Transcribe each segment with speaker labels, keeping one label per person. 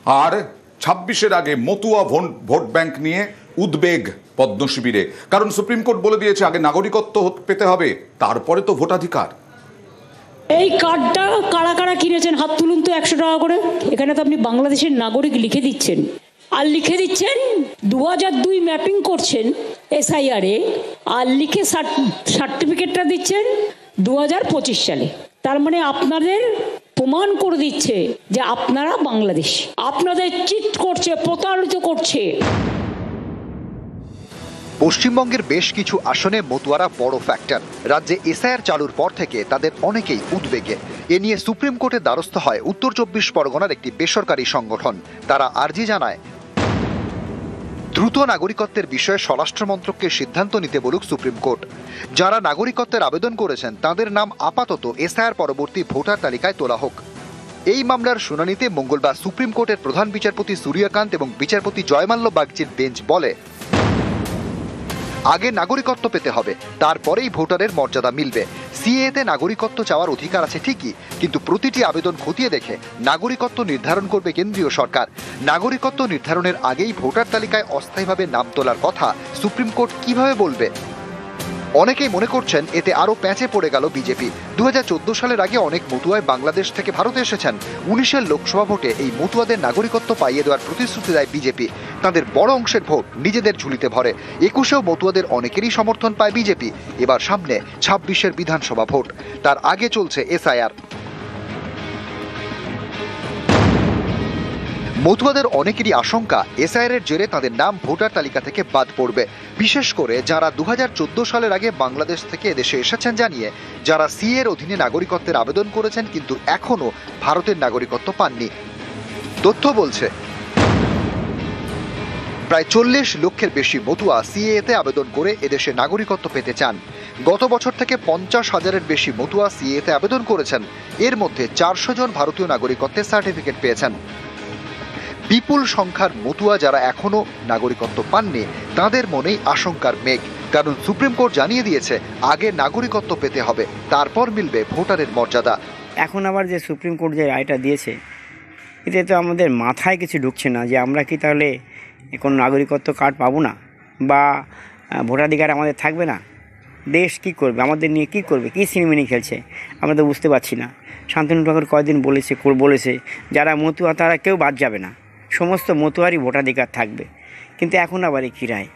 Speaker 1: আর 26-এর আগে Matua vote bank নিয়ে উদ্বেগ পদ্ম শিবিরে, কারণ সুপ্রিম কোর্ট বলে দিয়েছে আগে নাগরিকত্ব পেতে হবে, তারপরে তো ভোটাধিকার।
Speaker 2: এই কার্ডটা কারা কারা কিনেছেন হাত তুলুন তো 100 টাকা করে। এখানে তো আপনি বাংলাদেশের নাগরিক লিখে দিচ্ছেন, আর লিখে দিচ্ছেন 2002 ম্যাপিং করছেন SIR এ, আর লিখে সার্টিফিকেটটা দিচ্ছেন 2025 সালে। তার মানে আপনাদের প্রমাণ করে দিচ্ছে যে আপনারা বাংলাদেশ, আপনাদের চিট করছে, প্রতারিত করছে।
Speaker 3: পশ্চিমবঙ্গের বেশ কিছু আসনে মতুয়ারা বড় ফ্যাক্টর। রাজ্যে SIR চালুর পর থেকে তাদের অনেকেই উদ্বেগে। এ নিয়ে সুপ্রিম কোর্টের দ্বারস্থ হয় উত্তর 24 পরগনার একটি বেসরকারি সংগঠন। তারা আর্জি জানায় দ্রুত নাগরিকত্বের বিষয়ে স্বরাষ্ট্র মন্ত্রককে সিদ্ধান্ত নিতে বলুক সুপ্রিম কোর্ট। যারা নাগরিকত্বের আবেদন করেছেন তাদের নাম আপাতত SIR পরবর্তী ভোটার তালিকায় তোলা হোক। এই মামলার শুনানিতে মঙ্গলবার সুপ্রিম কোর্টের প্রধান বিচারপতি সূর্যকান্ত এবং বিচারপতি জয়মাল্য বাগচির বেঞ্চ বলে, আগে নাগরিকত্ব পেতে হবে, তারপরেই ভোটারের মর্যাদা মিলবে। সিএতে নাগরিকত্ব চাওয়ার অধিকার আছে ঠিকই, কিন্তু প্রতিটি আবেদন খতিয়ে দেখে নাগরিকত্ব নির্ধারণ করবে কেন্দ্রীয় সরকার। নাগরিকত্ব নির্ধারণের আগেই ভোটার তালিকায় অস্থায়ীভাবে নাম তোলার কথা সুপ্রিম কোর্ট কিভাবে বলবে? অনেকেই মনে করছেন এতে আরো প্যাঁচে পড়ে গেল বিজেপি। 2014 সালের আগে অনেক মতুয়াই বাংলাদেশ থেকে ভারতে এসেছেন। 19-এর লোকসভা ভোটে এই মতুয়াদের নাগরিকত্ব পাইয়ে দেওয়ার প্রতিশ্রুতি দেয় বিজেপি। তাদের বড় অংশের ভোট নিজেদের ঝুলিতে ভরে। 21-এও মতুয়াদের অনেকেরই সমর্থন পায় বিজেপি। এবার সামনে 26-এর বিধানসভা ভোট, তার আগে চলছে SIR। মতুয়াদের অনেকেরই আশঙ্কা SIR এর জেরে তাদের নাম ভোটার তালিকা থেকে বাদ পড়বে, বিশেষ করে যারা 2014 সালের আগে বাংলাদেশ থেকে এদেশে এসেছেন জানিয়ে যারা সিএ এর অধীনে নাগরিকত্বের আবেদন করেছেন কিন্তু এখনো ভারতের নাগরিকত্ব পাননি। তথ্য বলছে প্রায় 40 লক্ষের বেশি মতুয়া সিএতে আবেদন করে এদেশে নাগরিকত্ব পেতে চান। গত বছর থেকে 50,000-এর বেশি মতুয়া সিএতে আবেদন করেছেন। এর মধ্যে 400 জন ভারতীয় নাগরিকত্বের সার্টিফিকেট পেয়েছেন। বিপুল সংখ্যার মতুয়া যারা এখনো নাগরিকত্ব পাননি তাদের মনেই আশঙ্কার মেঘ, কারণ সুপ্রিম কোর্ট জানিয়ে দিয়েছে আগে নাগরিকত্ব পেতে হবে, তারপর মিলবে ভোটারের মর্যাদা।
Speaker 4: এখন আবার যে সুপ্রিম কোর্ট যে রায়টা দিয়েছে, এতে তো আমাদের মাথায় কিছু ঢুকছে না যে আমরা কি তাহলে কোনো নাগরিকত্ব কার্ড পাবো না, বা ভোটাধিকার আমাদের থাকবে না। দেশ কি করবে, আমাদের নিয়ে কি করবে, কী সিনেমিনি খেলছে আমরা তো বুঝতে পারছি না। শান্তনু ঠাকুর কয়েকদিন বলেছে যারা মতুয়া তারা কেউ বাদ যাবে না, সমস্ত মতুয়ারই ভোটাধিকার থাকবে, কিন্তু এখন আবার কি রায়?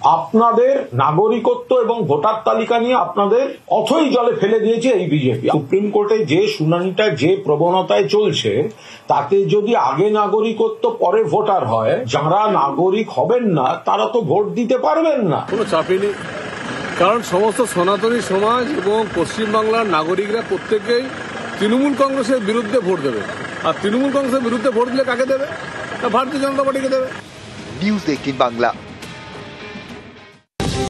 Speaker 5: আপনাদের নাগরিকত্ব এবং ভোটার তালিকা নিয়ে আপনাদের অথই জলে ফেলে দিয়েছে এই বিজেপি। সুপ্রিম কোর্টে যে শুনানিটা যে প্রবণতায় চলছে, তাতে যদি আগে নাগরিকত্ব পরে ভোটার হয়, যারা নাগরিক হবেন না তারা তো ভোট দিতে পারবেন না।
Speaker 6: কোনো চাপই নেই, কারণ সমস্ত সনাতনী সমাজ এবং পশ্চিমবাংলার নাগরিকরা প্রত্যেকেই তৃণমূল কংগ্রেসের বিরুদ্ধে ভোট দেবে। আর তৃণমূল কংগ্রেসের বিরুদ্ধে ভোট দিলে কাকে দেবে? ভারতীয় জনতা পার্টিকে দেবে।
Speaker 3: নিউজ 18 বাংলা।